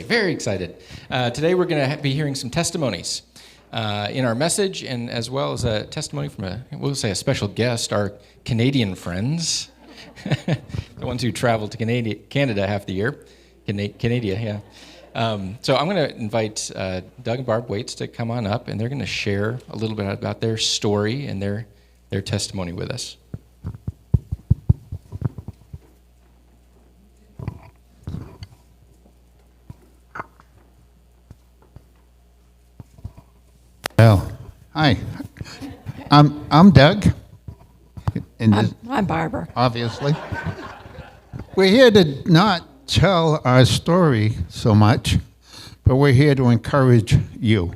Very excited. Today we're going to be hearing some testimonies in our message, and as well as a testimony from we'll say a special guest, our Canadian friends, the ones who travel to Canada half the year. Canada, yeah. So I'm going to invite Doug and Barb Waits to come on up, and they're going to share a little bit about their story and their testimony with us. Well, hi. I'm Doug. And I'm Barbara. Obviously. We're here to not tell our story so much, but we're here to encourage you.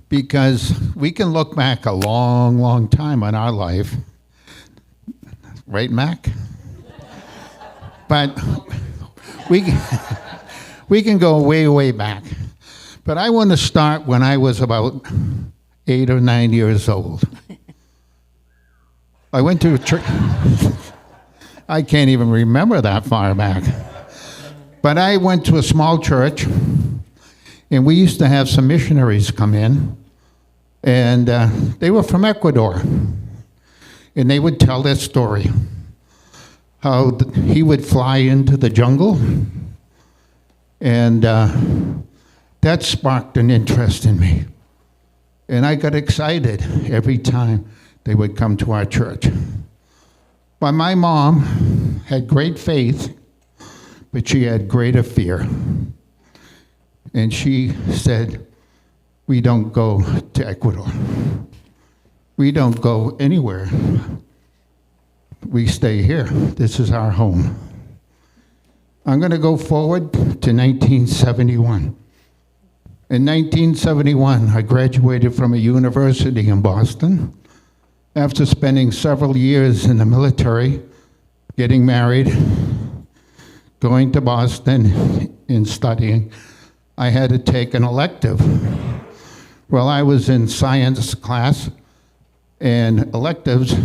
Because we can look back a long, long time on our life. Right, Mac? But we can go way, way back. But I want to start when I was about 8 or 9 years old. I went to a church. I can't even remember that far back. But I went to a small church, and we used to have some missionaries come in, and they were from Ecuador. And they would tell their story, how he would fly into the jungle, and that sparked an interest in me. And I got excited every time they would come to our church. But my mom had great faith, but she had greater fear. And she said, "We don't go to Ecuador. We don't go anywhere. We stay here. This is our home." I'm going to go forward to 1971. In 1971, I graduated from a university in Boston. After spending several years in the military, getting married, going to Boston and studying, I had to take an elective. Well, I was in science class, and electives,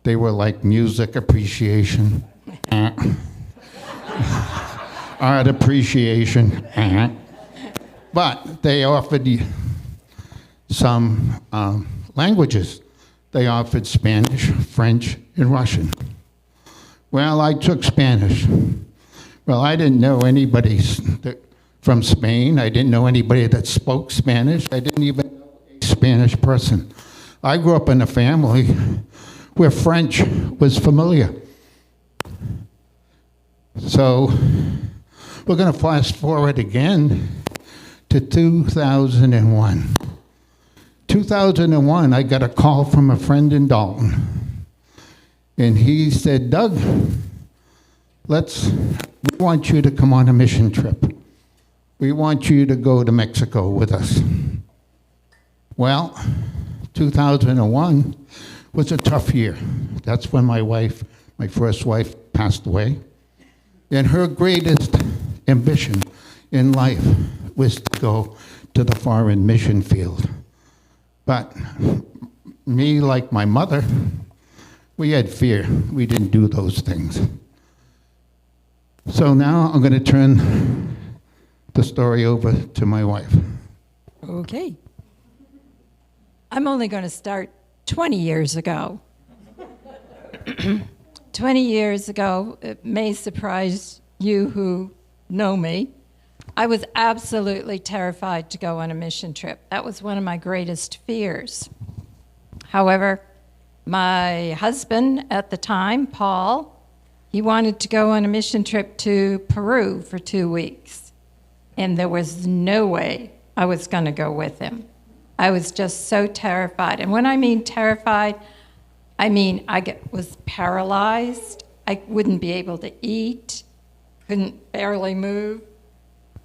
they were like music appreciation, art appreciation, but they offered some languages. They offered Spanish, French, and Russian. Well, I took Spanish. Well, I didn't know anybody from Spain. I didn't know anybody that spoke Spanish. I didn't even know a Spanish person. I grew up in a family where French was familiar. So we're going to fast forward again to 2001. 2001, I got a call from a friend in Dalton. And he said, "Doug, we want you to come on a mission trip. We want you to go to Mexico with us." Well, 2001 was a tough year. That's when my first wife, passed away. And her greatest ambition in life was to go to the foreign mission field. But me, like my mother, we had fear. We didn't do those things. So now I'm going to turn the story over to my wife. Okay. I'm only going to start 20 years ago. 20 years ago, it may surprise you who know me, I was absolutely terrified to go on a mission trip. That was one of my greatest fears. However, my husband at the time, Paul, he wanted to go on a mission trip to Peru for 2 weeks. And there was no way I was going to go with him. I was just so terrified. And when I mean terrified, I mean was paralyzed. I wouldn't be able to eat, couldn't barely move.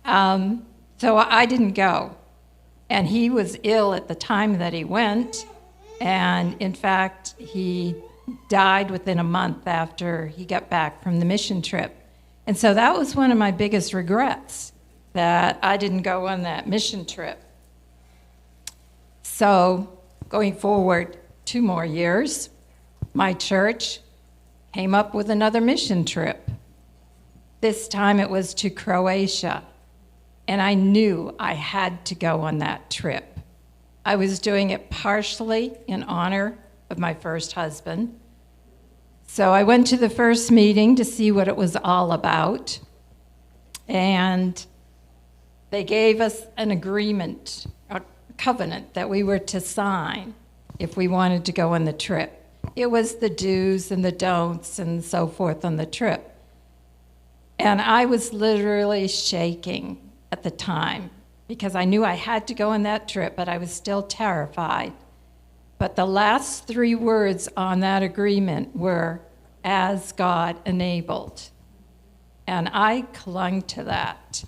So I didn't go. And he was ill at the time that he went. And in fact, he died within a month after he got back from the mission trip. And so that was one of my biggest regrets, that I didn't go on that mission trip. So going forward 2 more years, my church came up with another mission trip. This time it was to Croatia, and I knew I had to go on that trip. I was doing it partially in honor of my first husband. So I went to the first meeting to see what it was all about, and they gave us an agreement, a covenant that we were to sign if we wanted to go on the trip. It was the do's and the don'ts and so forth on the trip. And I was literally shaking at the time because I knew I had to go on that trip, but I was still terrified. But the last 3 words on that agreement were, "as God enabled." And I clung to that.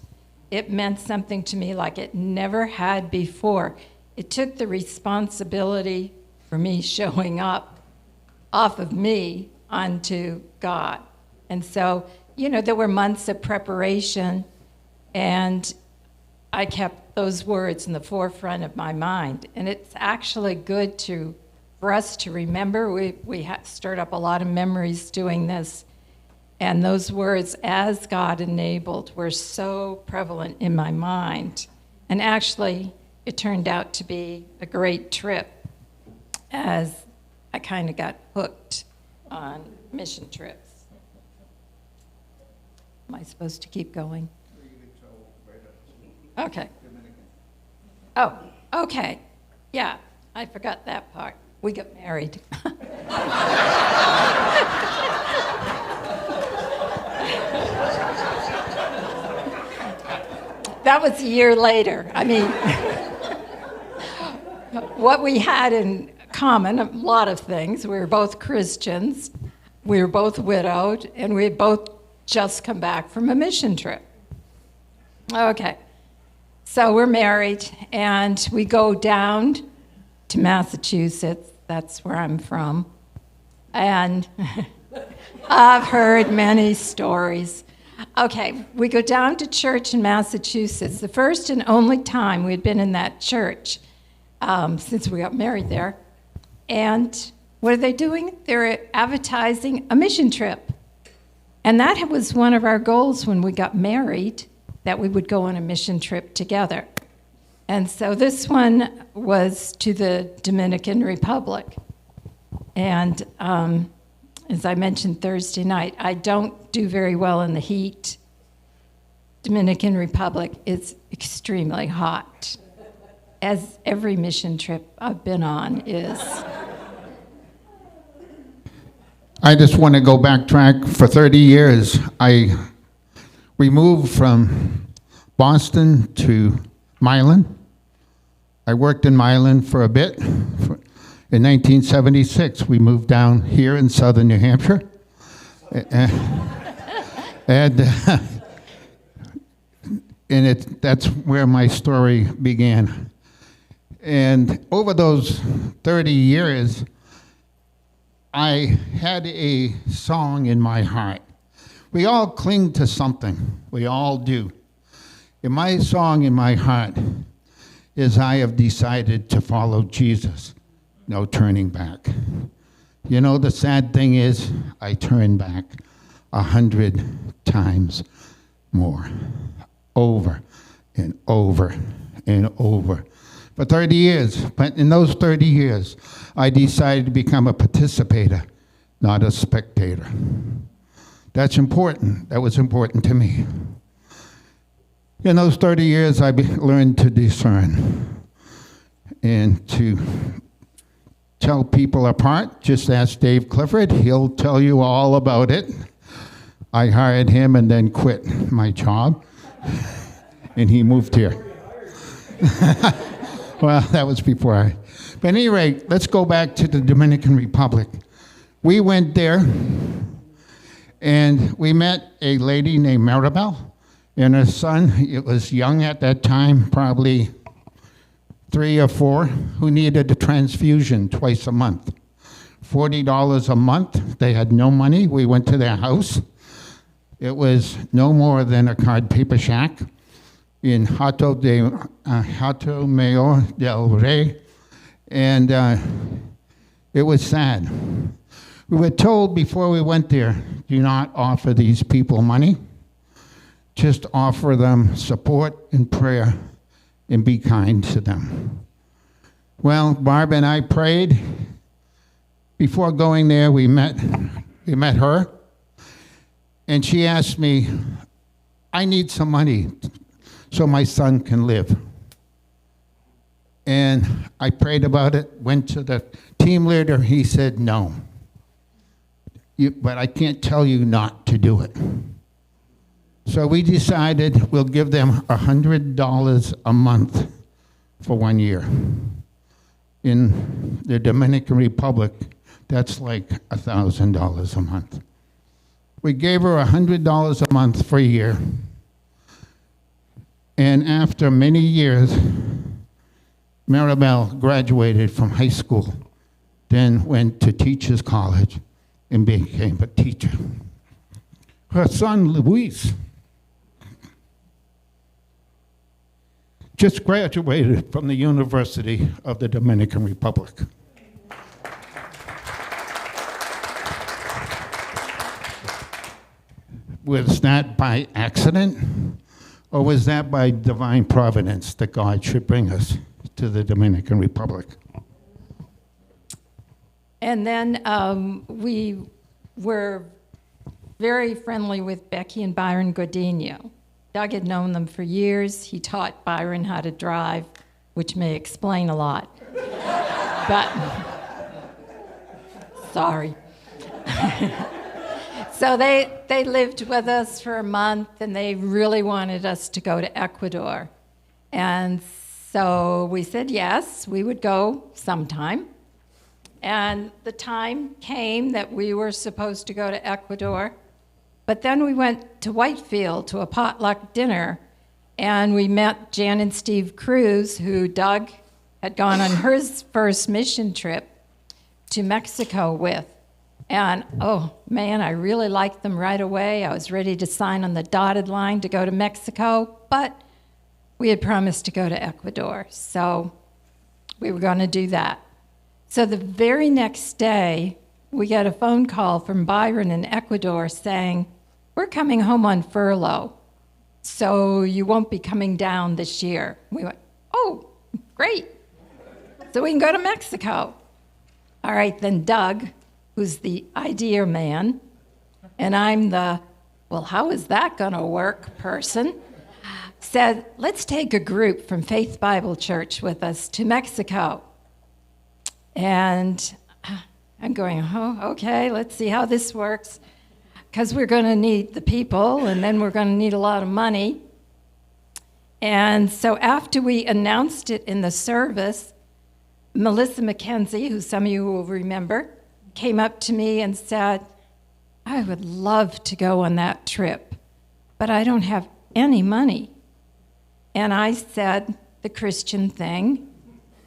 It meant something to me like it never had before. It took the responsibility for me showing up off of me onto God. And so, there were months of preparation, and I kept those words in the forefront of my mind. And it's actually good for us to remember. We stirred up a lot of memories doing this. And those words, "as God enabled," were so prevalent in my mind. And actually, it turned out to be a great trip, as I kind of got hooked on mission trips. Am I supposed to keep going? Okay. Oh, okay. Yeah, I forgot that part. We got married. That was a year later. I mean, what we had in common, a lot of things. We were both Christians, we were both widowed, and we had both just come back from a mission trip. Okay, so we're married, and we go down to Massachusetts. That's where I'm from. And I've heard many stories. Okay, we go down to church in Massachusetts, the first and only time we'd been in that church since we got married there. And what are they doing? They're advertising a mission trip. And that was one of our goals when we got married, that we would go on a mission trip together. And so this one was to the Dominican Republic. And as I mentioned Thursday night, I don't do very well in the heat. Dominican Republic is extremely hot, as every mission trip I've been on is. I just want to go backtrack. For 30 years, we moved from Boston to Milan. I worked in Milan for a bit. In 1976, we moved down here in southern New Hampshire. That's where my story began. And over those 30 years, I had a song in my heart. We all cling to something. We all do. And my song in my heart is, "I have decided to follow Jesus. No turning back." The sad thing is, I turned back 100 times more, over and over and over, for 30 years. But in those 30 years, I decided to become a participator, not a spectator. That's important. That was important to me. In those 30 years, I learned to discern and to tell people apart. Just ask Dave Clifford. He'll tell you all about it. I hired him and then quit my job, and he moved here. Well, that was before I. But at any rate, let's go back to the Dominican Republic. We went there, and we met a lady named Maribel and her son. It was young at that time, probably 3 or 4, who needed a transfusion twice a month. $40 a month. They had no money. We went to their house. It was no more than a card paper shack in Hato Mayor del Rey, and it was sad. We were told before we went there, do not offer these people money. just offer them support and prayer and be kind to them. Well, Barb and I prayed. Before going there, we met her, and she asked me, I need some money so my son can live. And I prayed about it, went to the team leader, he said no. But I can't tell you not to do it. So we decided we'll give them $100 a month for 1 year. In the Dominican Republic, that's like $1,000 a month. We gave her $100 a month for a year. And after many years, Maribel graduated from high school, then went to Teachers College and became a teacher. Her son, Luis, just graduated from the University of the Dominican Republic. Was that by accident, or was that by divine providence that God should bring us to the Dominican Republic? And then we were very friendly with Becky and Byron Godinho. Doug had known them for years. He taught Byron how to drive, which may explain a lot. But, sorry. So they lived with us for a month, and they really wanted us to go to Ecuador. And so we said yes, we would go sometime. And the time came that we were supposed to go to Ecuador. But then we went to Whitefield to a potluck dinner, and we met Jan and Steve Cruz, who Doug had gone on his first mission trip to Mexico with. And, oh, man, I really liked them right away. I was ready to sign on the dotted line to go to Mexico, but we had promised to go to Ecuador, so we were going to do that. So the very next day, we got a phone call from Byron in Ecuador saying, we're coming home on furlough, so you won't be coming down this year. We went, oh, great. So we can go to Mexico. All right, then Doug, who's the idea man, and I'm the, well, how is that going to work person, said, let's take a group from Faith Bible Church with us to Mexico. And I'm going, oh, okay, let's see how this works, because we're going to need the people, and then we're going to need a lot of money. And so after we announced it in the service, Melissa McKenzie, who some of you will remember, came up to me and said, I would love to go on that trip, but I don't have any money. And I said the Christian thing,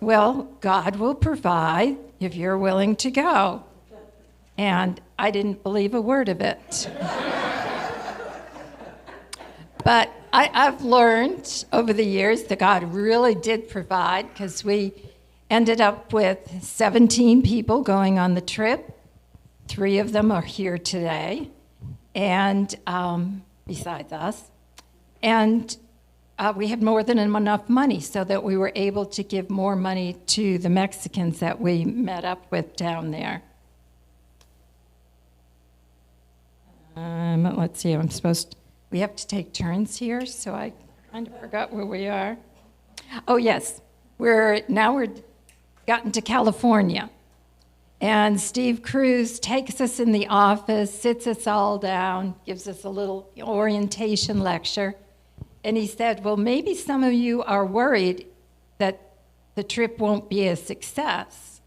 well, God will provide if you're willing to go. And I didn't believe a word of it. But I've learned over the years that God really did provide, because we ended up with 17 people going on the trip. 3 of them are here today, and besides us. And we had more than enough money so that we were able to give more money to the Mexicans that we met up with down there. Let's see, we have to take turns here, so I kind of forgot where we are. Oh, yes, we're gotten to California. And Steve Cruz takes us in the office, sits us all down, gives us a little orientation lecture. And he said, well, maybe some of you are worried that the trip won't be a success.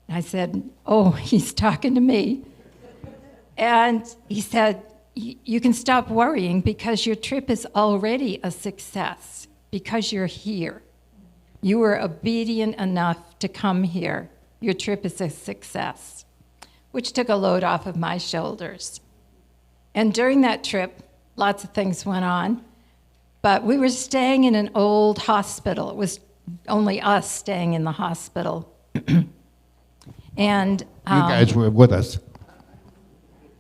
I said, oh, he's talking to me. And he said, you can stop worrying, because your trip is already a success because you're here. You were obedient enough to come here. Your trip is a success, which took a load off of my shoulders. And during that trip, lots of things went on, but we were staying in an old hospital. It was only us staying in the hospital. And you guys were with us.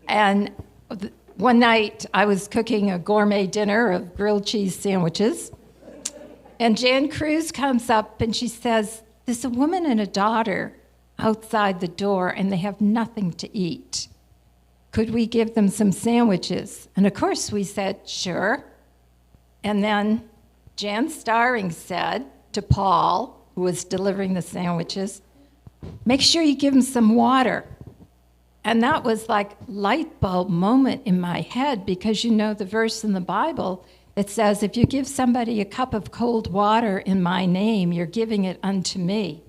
And one night I was cooking a gourmet dinner of grilled cheese sandwiches, and Jan Cruz comes up and she says, "There's a woman and a daughter outside the door, and they have nothing to eat. Could we give them some sandwiches?" And of course we said, "Sure." And then Jan Starring said to Paul, who was delivering the sandwiches, "Make sure you give them some water." And that was like light bulb moment in my head, because you know the verse in the Bible that says, if you give somebody a cup of cold water in my name, you're giving it unto me.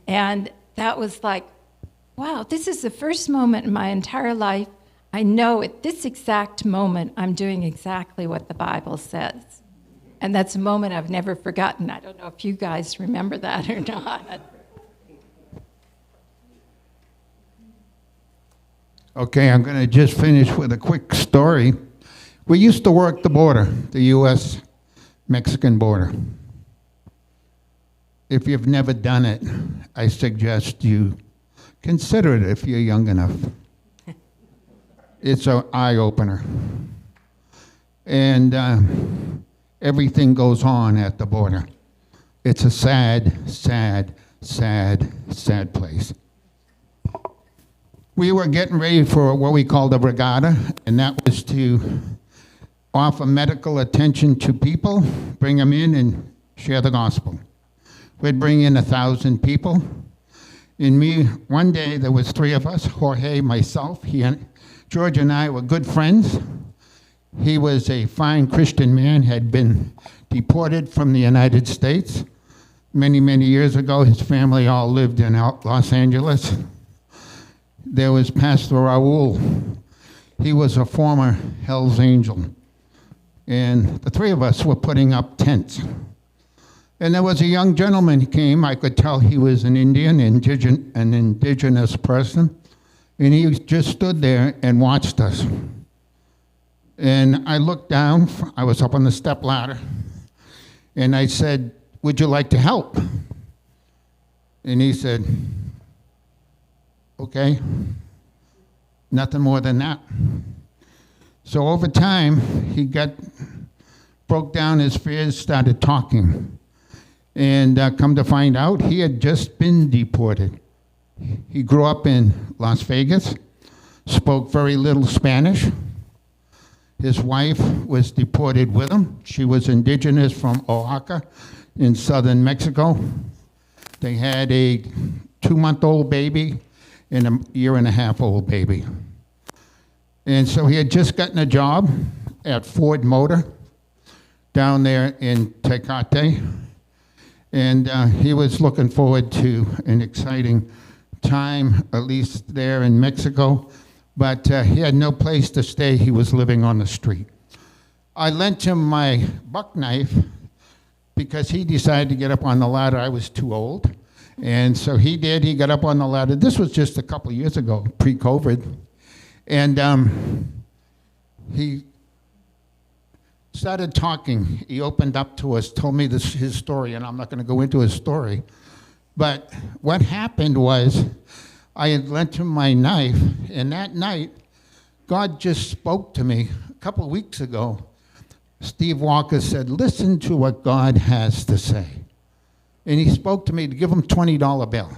And that was like, wow, this is the first moment in my entire life I know at this exact moment I'm doing exactly what the Bible says. And that's a moment I've never forgotten. I don't know if you guys remember that or not. Okay, I'm going to just finish with a quick story. We used to work the border, the U.S.-Mexican border. If you've never done it, I suggest you consider it if you're young enough. It's an eye-opener. And everything goes on at the border. It's a sad, sad, sad, sad place. We were getting ready for what we called a regatta, and that was to offer medical attention to people, bring them in and share the gospel. We'd bring in 1,000 people. And me, one day there was 3 of us, Jorge, myself, George and I were good friends. He was a fine Christian man, had been deported from the United States. Many, many years ago, his family all lived in Los Angeles. There was Pastor Raul. He was a former Hell's Angel. And the 3 of us were putting up tents. And there was a young gentleman who came. I could tell he was an an indigenous person. And he just stood there and watched us. And I looked down. I was up on the step ladder. And I said, "Would you like to help?" And he said, "Okay." Nothing more than that. So over time, he broke down his fears, started talking. And come to find out, he had just been deported. He grew up in Las Vegas, spoke very little Spanish. His wife was deported with him. She was indigenous from Oaxaca in southern Mexico. They had a 2-month-old baby and a 1.5-year-old baby. And so he had just gotten a job at Ford Motor down there in Tecate. And he was looking forward to an exciting time, at least there in Mexico. But he had no place to stay. He was living on the street. I lent him my buck knife because he decided to get up on the ladder. I was too old. And so he did. He got up on the ladder. This was just a couple of years ago, pre-COVID. And he started talking. He opened up to us, told me his story, and I'm not going to go into his story. But what happened was I had lent him my knife, and that night, God just spoke to me. A couple of weeks ago, Steve Walker said, "Listen to what God has to say." And he spoke to me to give him a $20 bill.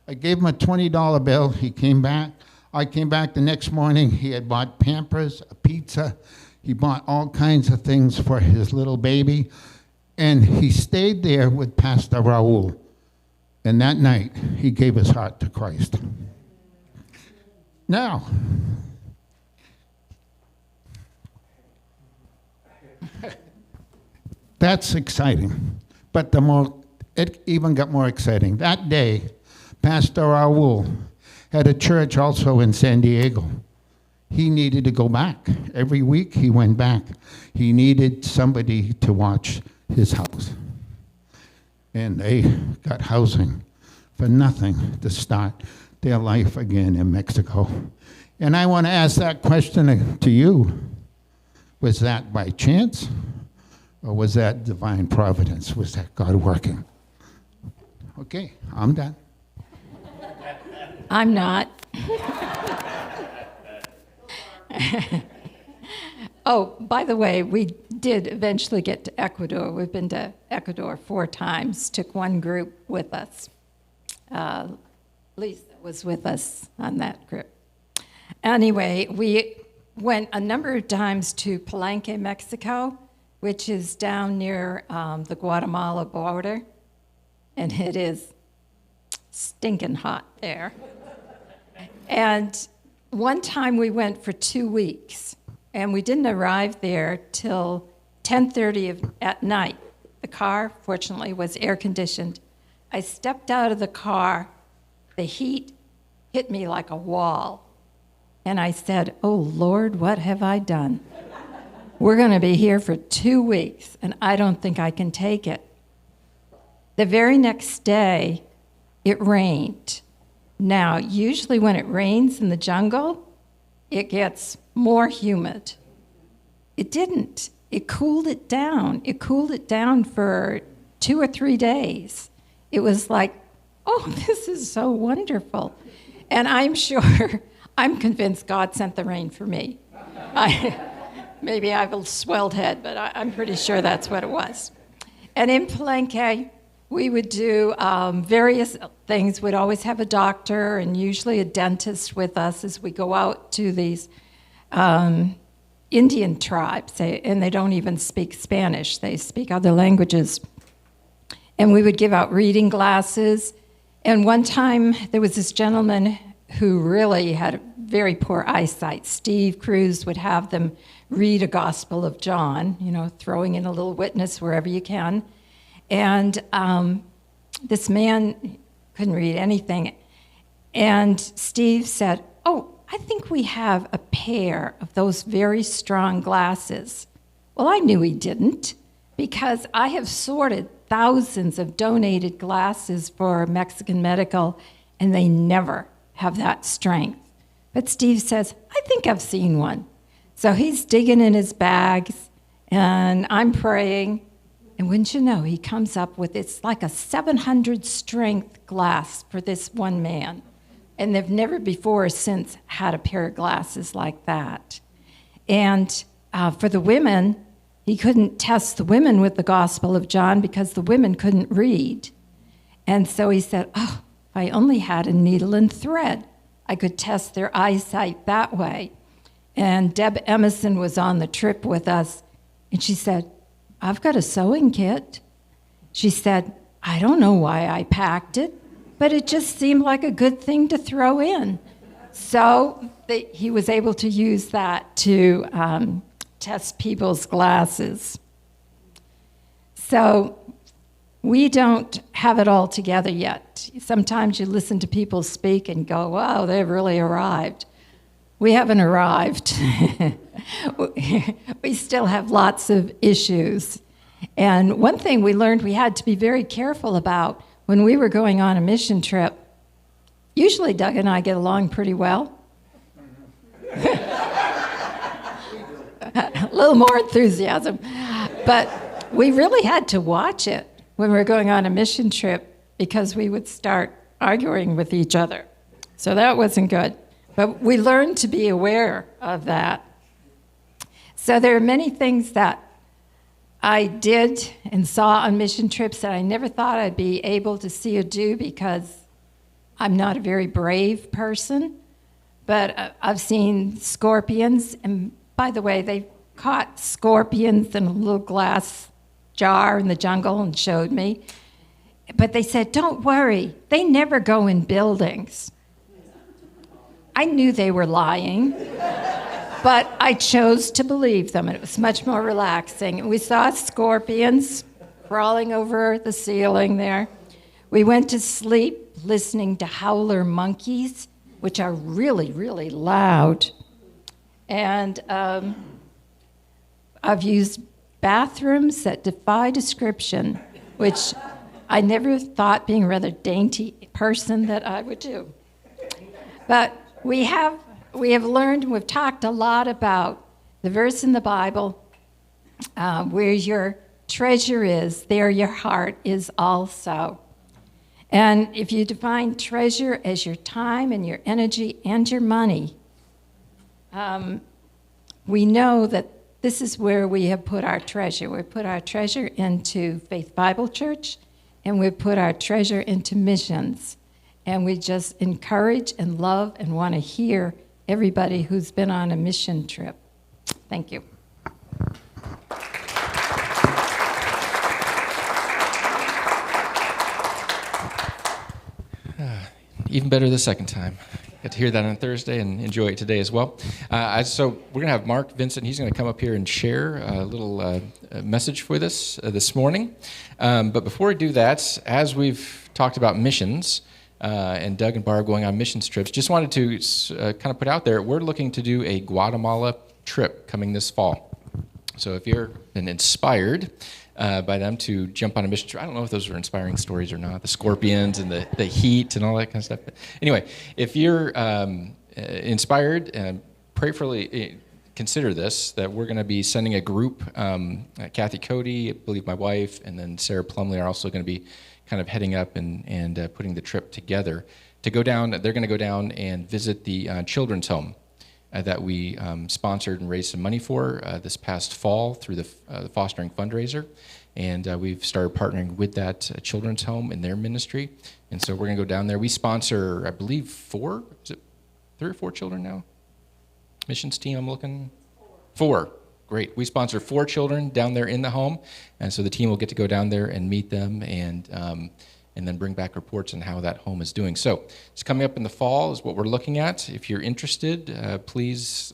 I gave him a $20 bill. He came back. I came back the next morning. He had bought Pampers, a pizza. He bought all kinds of things for his little baby. And he stayed there with Pastor Raul. And that night, he gave his heart to Christ. Now, that's exciting. But it even got more exciting. That day, Pastor Raul had a church also in San Diego. He needed to go back. Every week he went back. He needed somebody to watch his house. And they got housing for nothing to start their life again in Mexico. And I want to ask that question to you. Was that by chance? Or was that divine providence? Was that God working? Okay, I'm done. I'm not. Oh, by the way, we did eventually get to Ecuador. We've been to Ecuador 4 times, took one group with us. Lisa was with us on that group. Anyway, we went a number of times to Palenque, Mexico, which is down near the Guatemala border, and it is stinking hot there. And one time we went for 2 weeks, and we didn't arrive there till 10:30 at night. The car, fortunately, was air-conditioned. I stepped out of the car. The heat hit me like a wall. And I said, "Oh, Lord, what have I done? We're going to be here for 2 weeks, and I don't think I can take it." The very next day, it rained. Now, usually when it rains in the jungle, it gets more humid. It didn't. It cooled it down. It cooled it down for 2 or 3 days. It was like, oh, this is so wonderful. And I'm convinced God sent the rain for me. Maybe I have a swelled head, but I'm pretty sure that's what it was. And in Palenque, we would do various things. We'd always have a doctor and usually a dentist with us as we go out to these Indian tribes, and they don't even speak Spanish. They speak other languages. And we would give out reading glasses. And one time, there was this gentleman who really had very poor eyesight. Steve Cruz would have them read a Gospel of John, throwing in a little witness wherever you can. And this man couldn't read anything. And Steve said, "Oh, I think we have a pair of those very strong glasses." Well, I knew he didn't, because I have sorted thousands of donated glasses for Mexican Medical, and they never have that strength. But Steve says, "I think I've seen one." So he's digging in his bags, and I'm praying. And wouldn't you know, he comes up with, it's like a 700 strength glass for this one man. And they've never before or since had a pair of glasses like that. And for the women, he couldn't test the women with the Gospel of John because the women couldn't read. And so he said, "Oh, if I only had a needle and thread, I could test their eyesight that way." And Deb Emerson was on the trip with us, and she said, "I've got a sewing kit." She said, "I don't know why I packed it, but it just seemed like a good thing to throw in." So he was able to use that to test people's glasses. So we don't have it all together yet. Sometimes you listen to people speak and go, "Wow, they've really arrived." We haven't arrived. We still have lots of issues. And one thing we learned we had to be very careful about when we were going on a mission trip, usually Doug and I get along pretty well. A little more enthusiasm. But we really had to watch it when we were going on a mission trip because we would start arguing with each other. So that wasn't good. But we learned to be aware of that. So there are many things that I did and saw on mission trips that I never thought I'd be able to see or do because I'm not a very brave person. But I've seen scorpions, and by the way, they caught scorpions in a little glass jar in the jungle and showed me. But they said, "Don't worry, they never go in buildings." I knew they were lying, but I chose to believe them, and it was much more relaxing. And we saw scorpions crawling over the ceiling there. We went to sleep listening to howler monkeys, which are really, really loud. And I've used bathrooms that defy description, which I never thought, being a rather dainty person, that I would do. But we have learned, and we've talked a lot about the verse in the Bible, where your treasure is, there your heart is also. And if you define treasure as your time and your energy and your money, we know that this is where we have put our treasure. We put our treasure into Faith Bible Church, and we put our treasure into missions. And we just encourage and love and want to hear everybody who's been on a mission trip. Thank you. Even better the second time. Get to hear that on Thursday and enjoy it today as well. So we're going to have Mark Vincent. He's going to come up here and share a little message with us this morning. But before we do that, as we've talked about missions, and Doug and Barb going on missions trips, just wanted to kind of put out there, we're looking to do a Guatemala trip coming this fall. So if you're inspired by them to jump on a mission trip, I don't know if those are inspiring stories or not, the scorpions and the heat and all that kind of stuff. But anyway, if you're inspired, prayerfully consider this, that we're going to be sending a group. Kathy Cody, I believe my wife, and then Sarah Plumley are also going to be kind of heading up and putting the trip together to go down. They're going to go down and visit the children's home that we sponsored and raised some money for this past fall through the fostering fundraiser. And we've started partnering with that children's home in their ministry. And so we're going to go down there. We sponsor, I believe, 3 or 4 children now? Missions team, I'm looking? 4. Great. We sponsor 4 children down there in the home. And so the team will get to go down there and meet them and then bring back reports on how that home is doing. So it's coming up in the fall is what we're looking at. If you're interested, please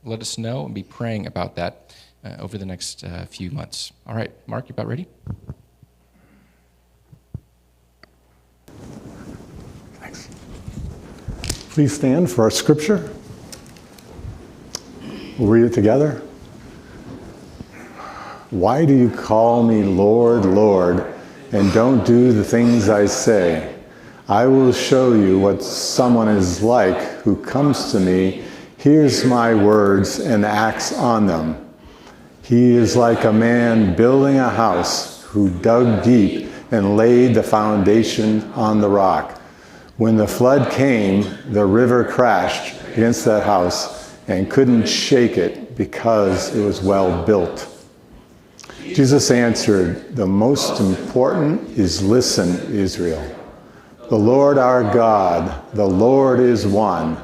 let us know and be praying about that over the next few months. All right, Mark, you about ready? Thanks. Please stand for our scripture. We'll read it together. Why do you call me Lord, Lord, and don't do the things I say? I will show you what someone is like who comes to me, hears my words, and acts on them. He is like a man building a house who dug deep and laid the foundation on the rock. When the flood came, the river crashed against that house and couldn't shake it because it was well built. Jesus answered, "The most important is listen, Israel. The Lord our God, the Lord is one.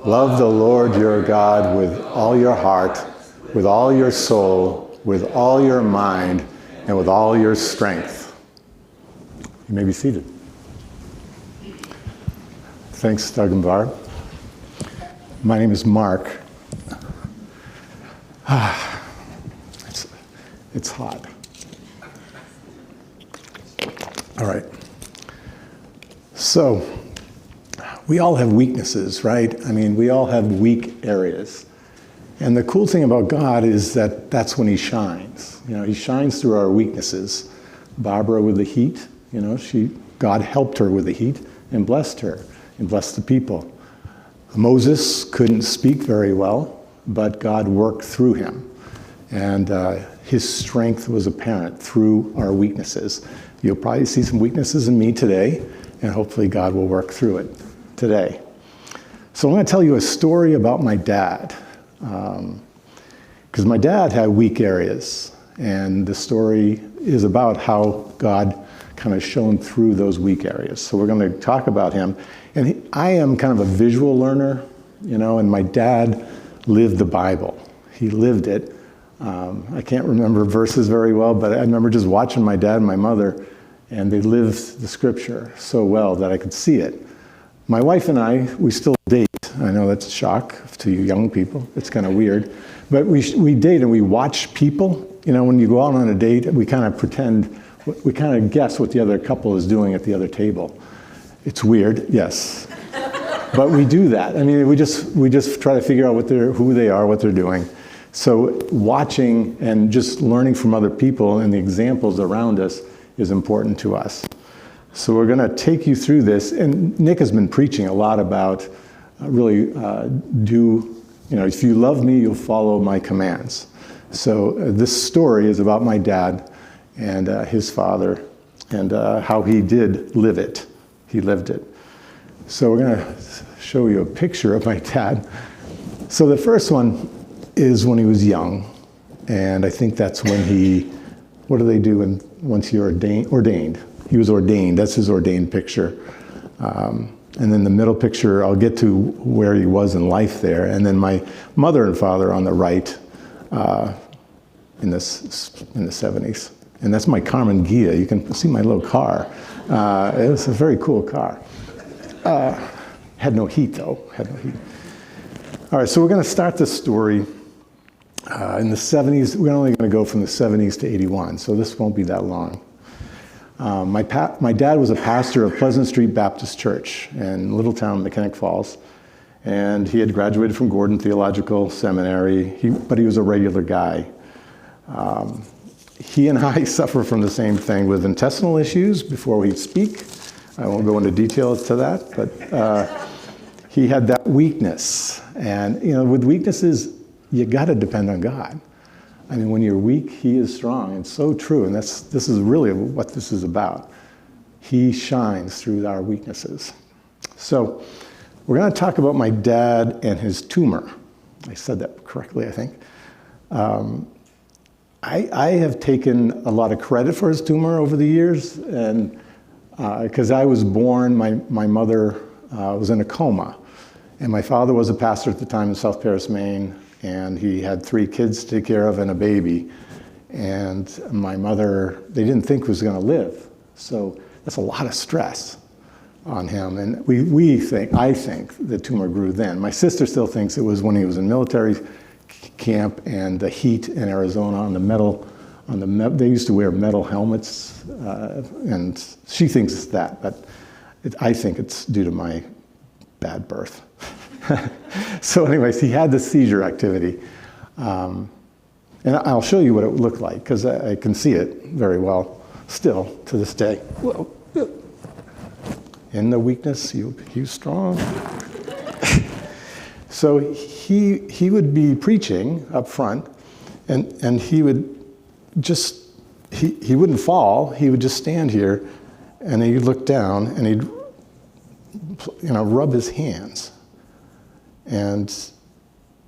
Love the Lord your God with all your heart, with all your soul, with all your mind, and with all your strength." You may be seated. Thanks, Doug and Barb. My name is Mark. It's hot. All right. So, we all have weaknesses, right? I mean, we all have weak areas. And the cool thing about God is that that's when he shines. You know, he shines through our weaknesses. Barbara with the heat, you know, God helped her with the heat and blessed her and blessed the people. Moses couldn't speak very well, but God worked through him. And his strength was apparent through our weaknesses. You'll probably see some weaknesses in me today, and hopefully God will work through it today. So I'm going to tell you a story about my dad. Because my dad had weak areas, and the story is about how God kind of shone through those weak areas. So we're going to talk about him. And I am kind of a visual learner, you know, and my dad lived the Bible. He lived it. I can't remember verses very well, but I remember just watching my dad and my mother, and they lived the scripture so well that I could see it. My wife and I, we still date. I know that's a shock to you young people. It's kind of weird. But we date and we watch people. You know, when you go out on a date, we kind of pretend, we kind of guess what the other couple is doing at the other table. It's weird, yes. But we do that. I mean, we just try to figure out who they are, what they're doing. So watching and just learning from other people and the examples around us is important to us. So we're going to take you through this. And Nick has been preaching a lot about if you love me, you'll follow my commands. So this story is about my dad and his father and how he did live it. He lived it. So we're going to show you a picture of my dad. So the first one, is when he was young. And I think that's when what do they do once you're ordained? He was ordained. That's his ordained picture. And then the middle picture, I'll get to where he was in life there. And then my mother and father on the right in the 70s. And that's my Carmen Ghia. You can see my little car. It was a very cool car. Had no heat, though. Had no heat. All right, so we're going to start this story in the 70s. We're only going to go from the 70s to 81, so this won't be that long. My dad was a pastor of Pleasant Street Baptist Church in Littletown, Mechanic Falls, and he had graduated from Gordon Theological Seminary, but he was a regular guy. He and I suffer from the same thing with intestinal issues before we speak. I won't go into details to that, but he had that weakness. And, with weaknesses, you got to depend on God. I mean, when you're weak, he is strong. It's so true, and this is really what this is about. He shines through our weaknesses. So we're going to talk about my dad and his tumor. I said that correctly, I think. I have taken a lot of credit for his tumor over the years, and because I was born, my mother was in a coma, and my father was a pastor at the time in South Paris, Maine, and he had 3 kids to take care of and a baby, and my mother, they didn't think was going to live, so that's a lot of stress on him, and I think the tumor grew then. My sister still thinks it was when he was in military camp and the heat in Arizona they used to wear metal helmets, and she thinks it's that, but I think it's due to my bad birth. So anyways, he had the seizure activity, and I'll show you what it looked like, because I can see it very well still to this day. Whoa. In the weakness, he was strong. So he would be preaching up front, and he would he wouldn't fall. He would just stand here, and he'd look down, and he'd rub his hands, and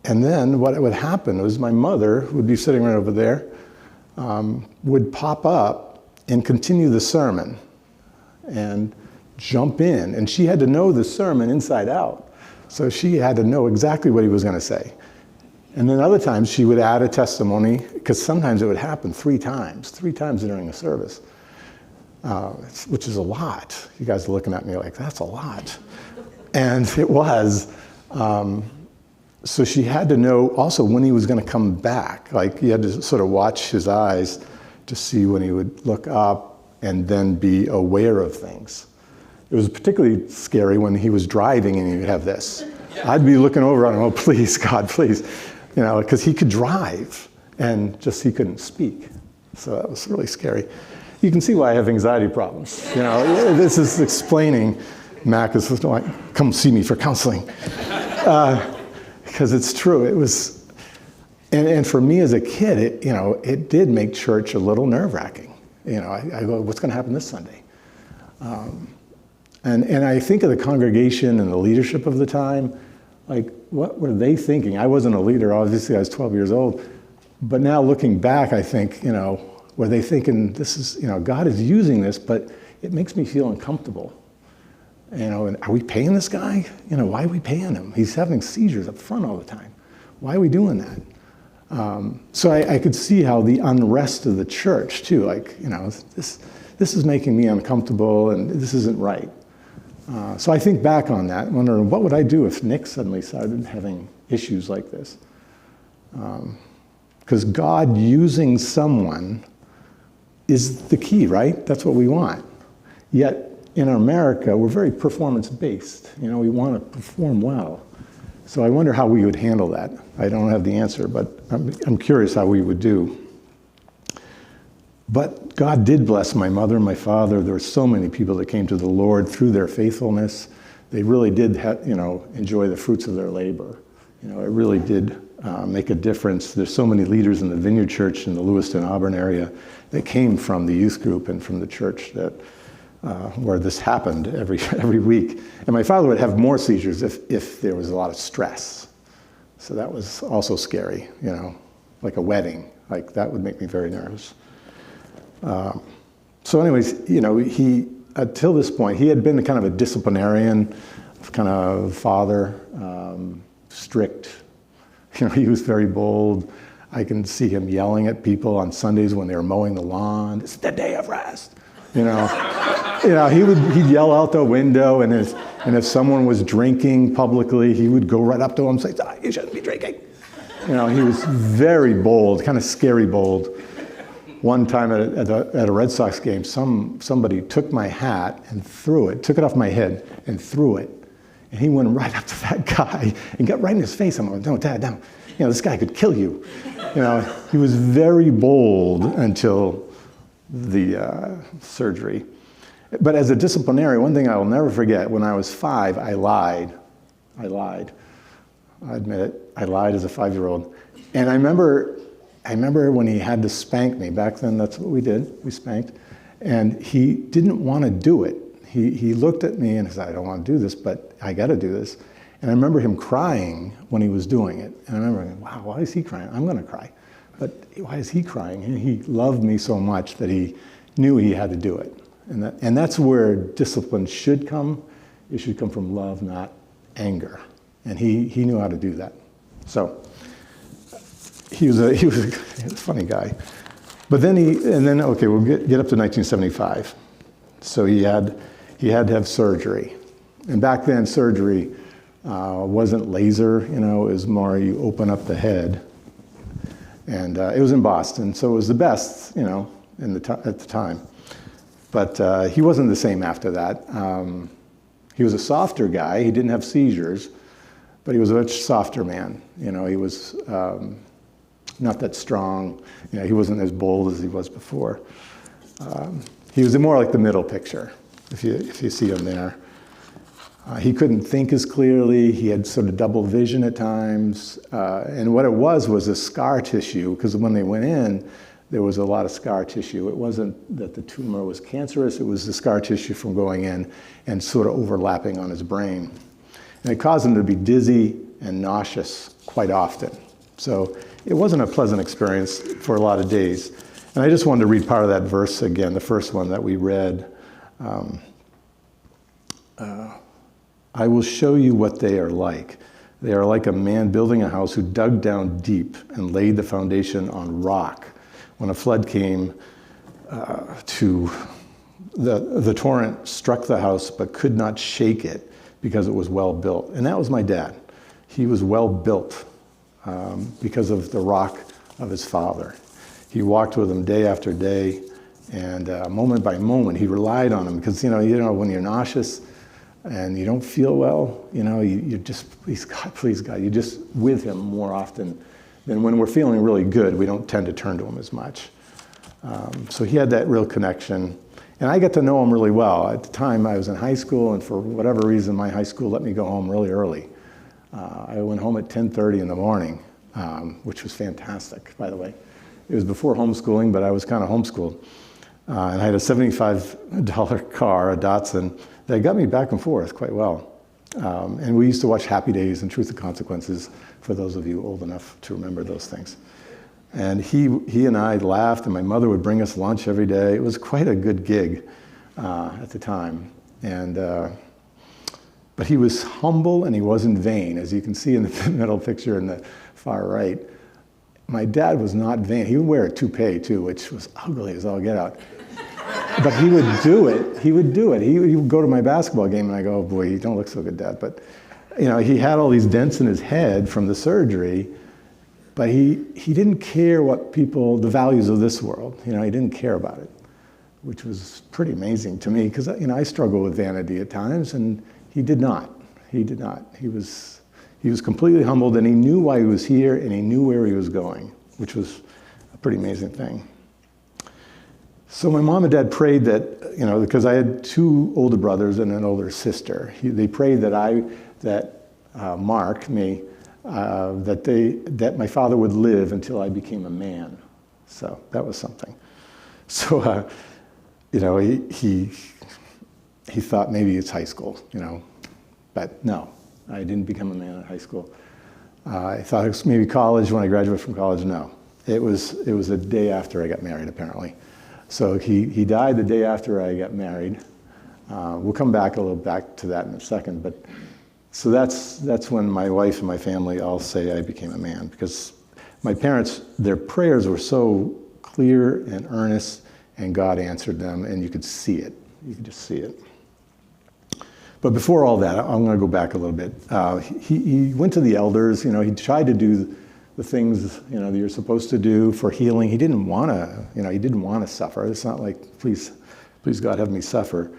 then what would happen was my mother, who would be sitting right over there, would pop up and continue the sermon, and jump in, and she had to know the sermon inside out. So she had to know exactly what he was going to say. And then other times she would add a testimony, because sometimes it would happen 3 times during a service, which is a lot. You guys are looking at me like, that's a lot. And it was. So she had to know also when he was going to come back. Like, you had to sort of watch his eyes to see when he would look up and then be aware of things. It was particularly scary when he was driving and he would have this. I'd be looking over on him, oh, please, God, please. Because he could drive and he couldn't speak. So that was really scary. You can see why I have anxiety problems. This is explaining. Mac is like, come see me for counseling. Because it's true. It was, and for me as a kid, it did make church a little nerve-wracking. I go, what's going to happen this Sunday? And I think of the congregation and the leadership of the time, like, what were they thinking? I wasn't a leader, obviously I was 12 years old, but now looking back, I think, were they thinking, this is, God is using this, but it makes me feel uncomfortable. And are we paying this guy? Why are we paying him? He's having seizures up front all the time. Why are we doing that? So I could see how the unrest of the church too, like, this is making me uncomfortable and this isn't right. So I think back on that, wondering what would I do if Nick suddenly started having issues like this? Because God using someone is the key, right? That's what we want. Yet in America, we're very performance-based. We want to perform well. So I wonder how we would handle that. I don't have the answer, but I'm curious how we would do. But God did bless my mother and my father. There were so many people that came to the Lord through their faithfulness. They really did, enjoy the fruits of their labor. It really did make a difference. There's so many leaders in the Vineyard Church in the Lewiston, Auburn area that came from the youth group and from the church that where this happened every week. And my father would have more seizures if there was a lot of stress. So that was also scary, like a wedding. Like that would make me very nervous. So anyways, he, until this point, he had been kind of a disciplinarian, kind of father, strict. He was very bold. I can see him yelling at people on Sundays when they were mowing the lawn. It's the day of rest. He'd yell out the window, and if someone was drinking publicly, he would go right up to him and say, "You shouldn't be drinking." He was very bold, kind of scary bold. One time at a Red Sox game, somebody took my hat and threw it, took it off my head and threw it. And he went right up to that guy and got right in his face. I'm like, "No, Dad, no. This guy could kill you." He was very bold until the surgery. But as a disciplinarian, one thing I will never forget, when I was 5, I lied. I admit it. I lied as a 5-year-old. And I remember when he had to spank me. Back then, that's what we did. We spanked. And he didn't want to do it. He looked at me and said, "I don't want to do this, but I got to do this." And I remember him crying when he was doing it. And I remember thinking, wow, why is he crying? I'm going to cry. But why is he crying? And he loved me so much that he knew he had to do it. And that's where discipline should come. It should come from love, not anger. And he knew how to do that. So he was a funny guy. But then we'll get up to 1975. So he had to have surgery. And back then, surgery wasn't laser, it was more you open up the head. And it was in Boston, so it was the best, at the time. But he wasn't the same after that. He was a softer guy. He didn't have seizures, but he was a much softer man. He was not that strong. He wasn't as bold as he was before. He was more like the middle picture, if you see him there. He couldn't think as clearly. He had sort of double vision at times. And what it was a scar tissue, because when they went in, there was a lot of scar tissue. It wasn't that the tumor was cancerous. It was the scar tissue from going in and sort of overlapping on his brain. And it caused him to be dizzy and nauseous quite often. So it wasn't a pleasant experience for a lot of days. And I just wanted to read part of that verse again, the first one that we read. "I will show you what they are like. They are like a man building a house who dug down deep and laid the foundation on rock. When a flood came, the torrent struck the house but could not shake it because it was well built." And that was my dad. He was well built because of the rock of his father. He walked with him day after day, and moment by moment he relied on him because when you're nauseous and you don't feel well, you just, please God, you're just with him more often than when we're feeling really good. We don't tend to turn to him as much. So he had that real connection. And I got to know him really well. At the time, I was in high school, and for whatever reason, my high school let me go home really early. I went home at 10:30 in the morning, which was fantastic, by the way. It was before homeschooling, but I was kind of homeschooled. And I had a $75 car, a Datsun, that got me back and forth quite well. And we used to watch Happy Days and Truth and Consequences, for those of you old enough to remember those things. And he and I laughed, and my mother would bring us lunch every day. It was quite a good gig at the time. But he was humble and he wasn't vain, as you can see in the middle picture in the far right. My dad was not vain. He would wear a toupee too, which was ugly as all get out. But he would do it. He would go to my basketball game and I go, "Oh boy, you don't look so good, Dad." But he had all these dents in his head from the surgery, but he didn't care the values of this world. He didn't care about it, which was pretty amazing to me because I struggle with vanity at times, and he did not. He did not. He was completely humbled, and he knew why he was here, and he knew where he was going, which was a pretty amazing thing. So my mom and dad prayed that, because I had 2 older brothers and an older sister. They prayed that Mark, me, that my father would live until I became a man. So that was something. So, he thought maybe it's high school, but no, I didn't become a man at high school. I thought it was maybe college when I graduated from college. No, it was a day after I got married, apparently. So he died the day after I got married. We'll come back to that in a second. But so that's when my wife and my family all say I became a man, because my parents, their prayers were so clear and earnest, and God answered them, and you could see it. You could just see it. But before all that, I'm going to go back a little bit. He went to the elders. He tried to do the things that you're supposed to do for healing. He didn't want to. He didn't want to suffer. It's not like, please God, have me suffer.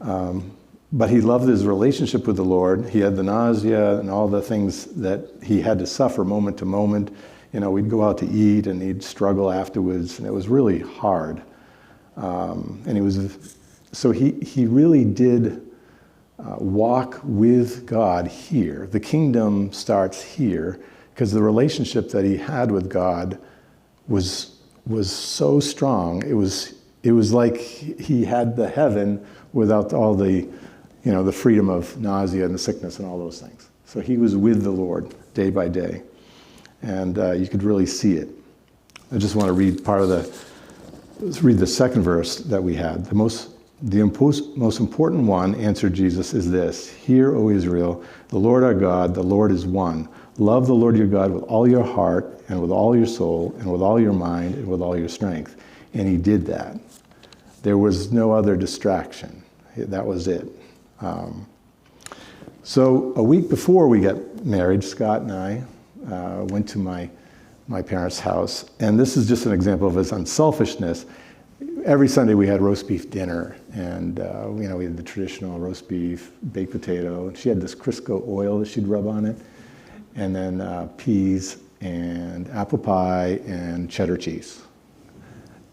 But he loved his relationship with the Lord. He had the nausea and all the things that he had to suffer moment to moment. We'd go out to eat and he'd struggle afterwards, and it was really hard. And he really did walk with God here. The kingdom starts here, because the relationship that he had with God was so strong. It was like he had the heaven without all the the freedom of nausea and the sickness and all those things. So he was with the Lord day by day, and you could really see it. I just want to read let's read the second verse that we had. The most important one, answered Jesus, is this: Hear, O Israel, the Lord our God, the Lord is one. Love the Lord your God with all your heart and with all your soul and with all your mind and with all your strength. And he did that. There was no other distraction. That was it. So a week before we got married, Scott and I went to my parents' house. And this is just an example of his unselfishness. Every Sunday we had roast beef dinner, and we had the traditional roast beef, baked potato. She had this Crisco oil that she'd rub on it, and then peas and apple pie and cheddar cheese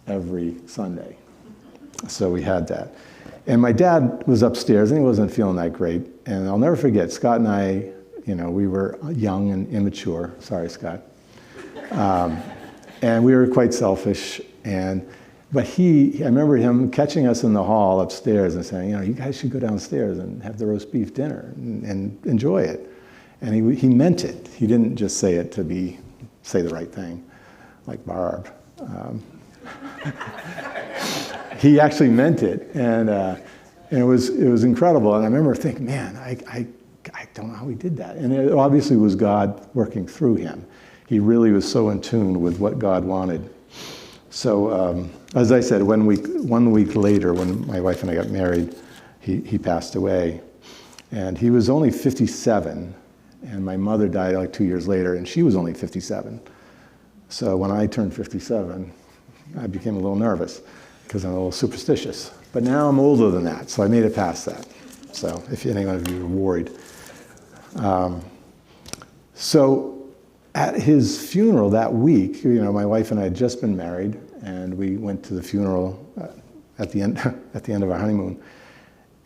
every Sunday. So we had that. And my dad was upstairs, and he wasn't feeling that great. And I'll never forget, Scott and I, we were young and immature. Sorry, Scott. And we were quite selfish. But I remember him catching us in the hall upstairs and saying, you guys should go downstairs and have the roast beef dinner and enjoy it. And he meant it. He didn't just say it to say the right thing, like Barb. He actually meant it, and it was incredible. And I remember thinking, man, I don't know how he did that. And it obviously was God working through him. He really was so in tune with what God wanted. So, as I said, 1 week later, when my wife and I got married, he passed away. And he was only 57, and my mother died like 2 years later, and she was only 57. So when I turned 57, I became a little nervous, because I'm a little superstitious. But now I'm older than that, so I made it past that. So if any of you are worried. So at his funeral that week, my wife and I had just been married, and we went to the funeral at the end of our honeymoon.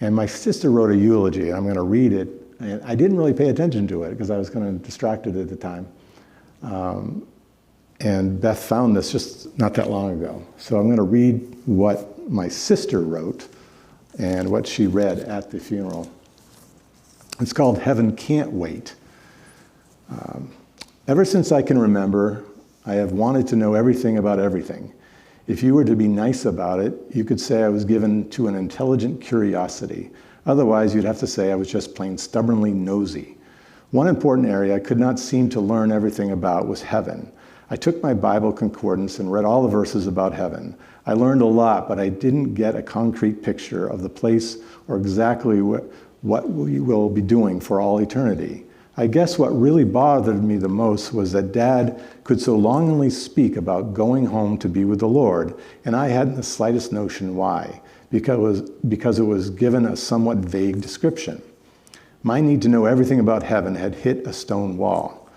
And my sister wrote a eulogy, and I'm going to read it. And I didn't really pay attention to it because I was kind of distracted at the time. And Beth found this just not that long ago. So I'm going to read what my sister wrote and what she read at the funeral. It's called Heaven Can't Wait. Ever since I can remember, I have wanted to know everything about everything. If you were to be nice about it, you could say I was given to an intelligent curiosity. Otherwise, you'd have to say I was just plain stubbornly nosy. One important area I could not seem to learn everything about was heaven. I took my Bible concordance and read all the verses about heaven. I learned a lot, but I didn't get a concrete picture of the place or exactly what we will be doing for all eternity. I guess what really bothered me the most was that Dad could so longingly speak about going home to be with the Lord, and I hadn't the slightest notion why, because it was given a somewhat vague description. My need to know everything about heaven had hit a stone wall.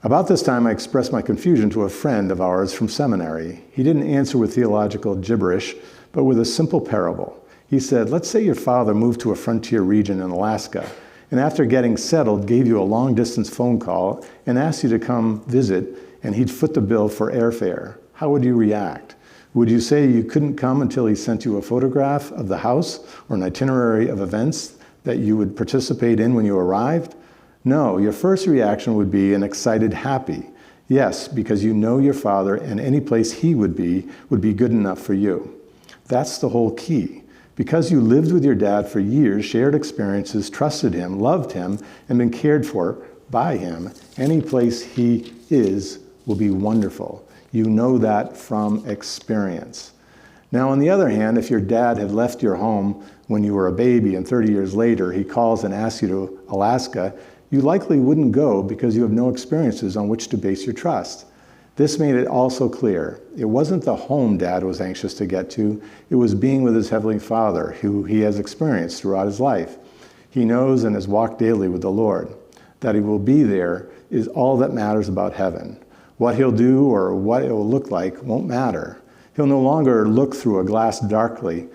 About this time, I expressed my confusion to a friend of ours from seminary. He didn't answer with theological gibberish, but with a simple parable. He said, let's say your father moved to a frontier region in Alaska, and after getting settled, gave you a long-distance phone call and asked you to come visit, and he'd foot the bill for airfare. How would you react? Would you say you couldn't come until he sent you a photograph of the house or an itinerary of events that you would participate in when you arrived? No, your first reaction would be an excited happy. Yes, because you know your Father, and any place he would be good enough for you. That's the whole key. Because you lived with your dad for years, shared experiences, trusted him, loved him, and been cared for by him, any place he is will be wonderful. You know that from experience. Now, on the other hand, if your dad had left your home when you were a baby and 30 years later he calls and asks you to Alaska, you likely wouldn't go because you have no experiences on which to base your trust. This made it also clear. It wasn't the home Dad was anxious to get to, it was being with his Heavenly Father, who he has experienced throughout his life. He knows and has walked daily with the Lord. That he will be there is all that matters about heaven. What he'll do or what it will look like won't matter. He'll no longer look through a glass darkly,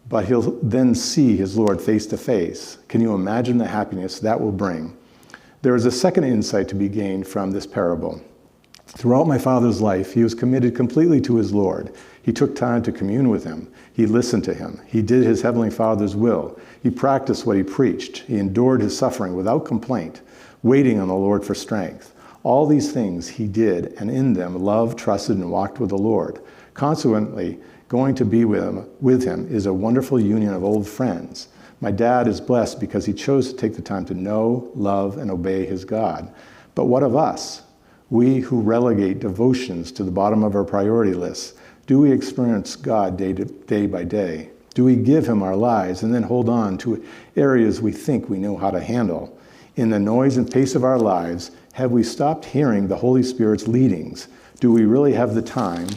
but he'll then see his Lord face to face. Can you imagine the happiness that will bring? There is a second insight to be gained from this parable. Throughout my father's life, he was committed completely to his Lord. He took time to commune with him. He listened to him. He did his Heavenly Father's will. He practiced what he preached. He endured his suffering without complaint, waiting on the Lord for strength. All these things he did, and in them loved, trusted, and walked with the Lord. Consequently, going to be with him is a wonderful union of old friends. My dad is blessed because he chose to take the time to know, love, and obey his God. But what of us? We who relegate devotions to the bottom of our priority lists, do we experience God day by day? Do we give him our lives and then hold on to areas we think we know how to handle? In the noise and pace of our lives, have we stopped hearing the Holy Spirit's leadings? Do we really have the time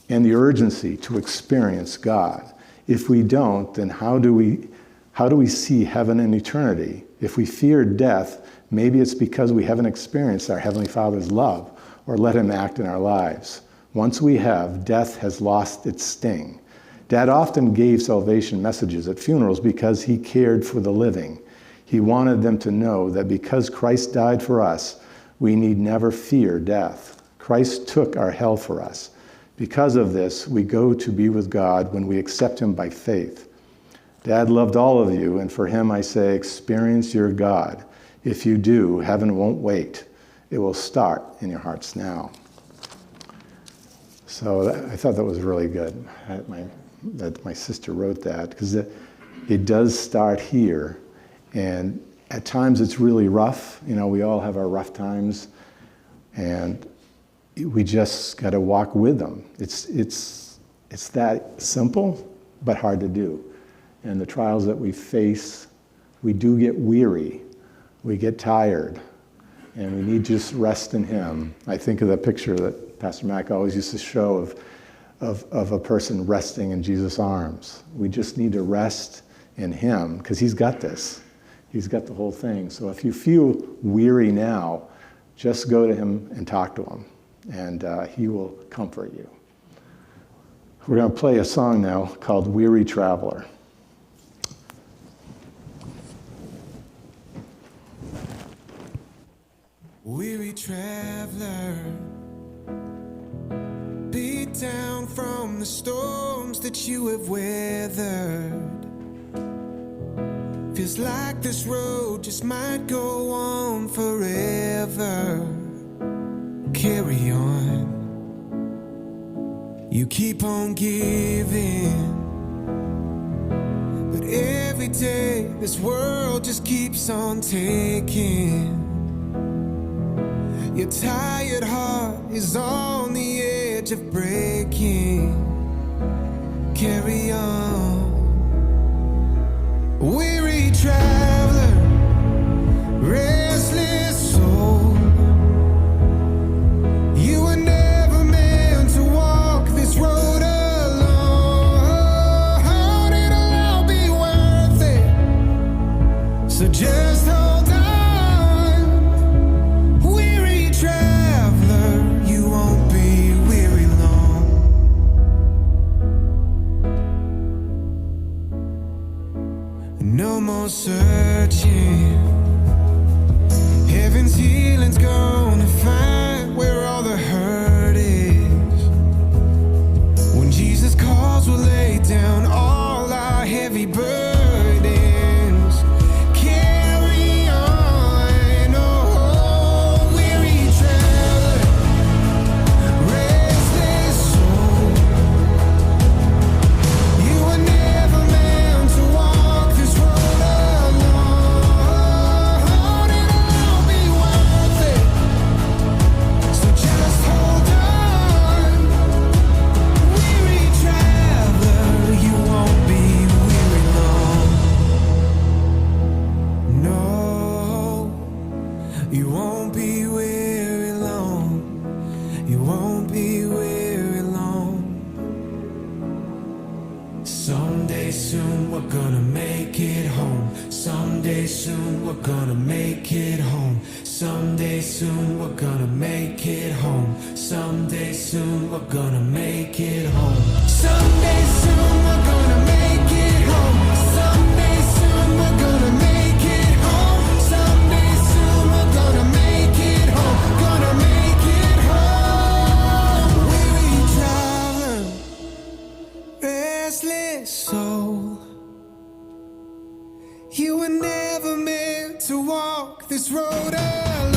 and the urgency to experience God? If we don't, then how do we see heaven and eternity? If we fear death, maybe it's because we haven't experienced our Heavenly Father's love or let him act in our lives. Once we have, death has lost its sting. Dad often gave salvation messages at funerals because he cared for the living. He wanted them to know that because Christ died for us, we need never fear death. Christ took our hell for us. Because of this, we go to be with God when we accept him by faith. Dad loved all of you, and for him I say, experience your God. If you do, heaven won't wait. It will start in your hearts now. So I thought that was really good, that my sister wrote that, because it does start here. And at times it's really rough. You know, we all have our rough times, and we just got to walk with them. It's that simple, but hard to do. And the trials that we face, we do get weary. We get tired, and we need to just rest in him. I think of the picture that Pastor Mac always used to show of a person resting in Jesus' arms. We just need to rest in him, because he's got this. He's got the whole thing. So if you feel weary now, just go to him and talk to him, and he will comfort you. We're going to play a song now called Weary Traveler. Weary traveler, beat down from the storms that you have weathered. Feels like this road just might go on forever. Carry on. You keep on giving, but every day this world just keeps on taking. Your tired heart is on the edge of breaking. Carry on. Weary traveler, restless soul, you were never meant to walk this road alone. It'll all be worth it, so just hold on. No more searching. Heaven's healing's gonna find where all the hurt is. When Jesus calls, we'll lay down all our heavy burdens. Carry on. Someday soon we're gonna make it home. Someday soon we're gonna make it home. Someday soon we're gonna make it home. Someday soon we're gonna make it home. Someday soon we're gonna make it home. Someday soon we're gonna make it home. Someday soon we're gonna make it home. Gonna make it home. Weary traveler, restless soul, you were never meant to walk this road alone.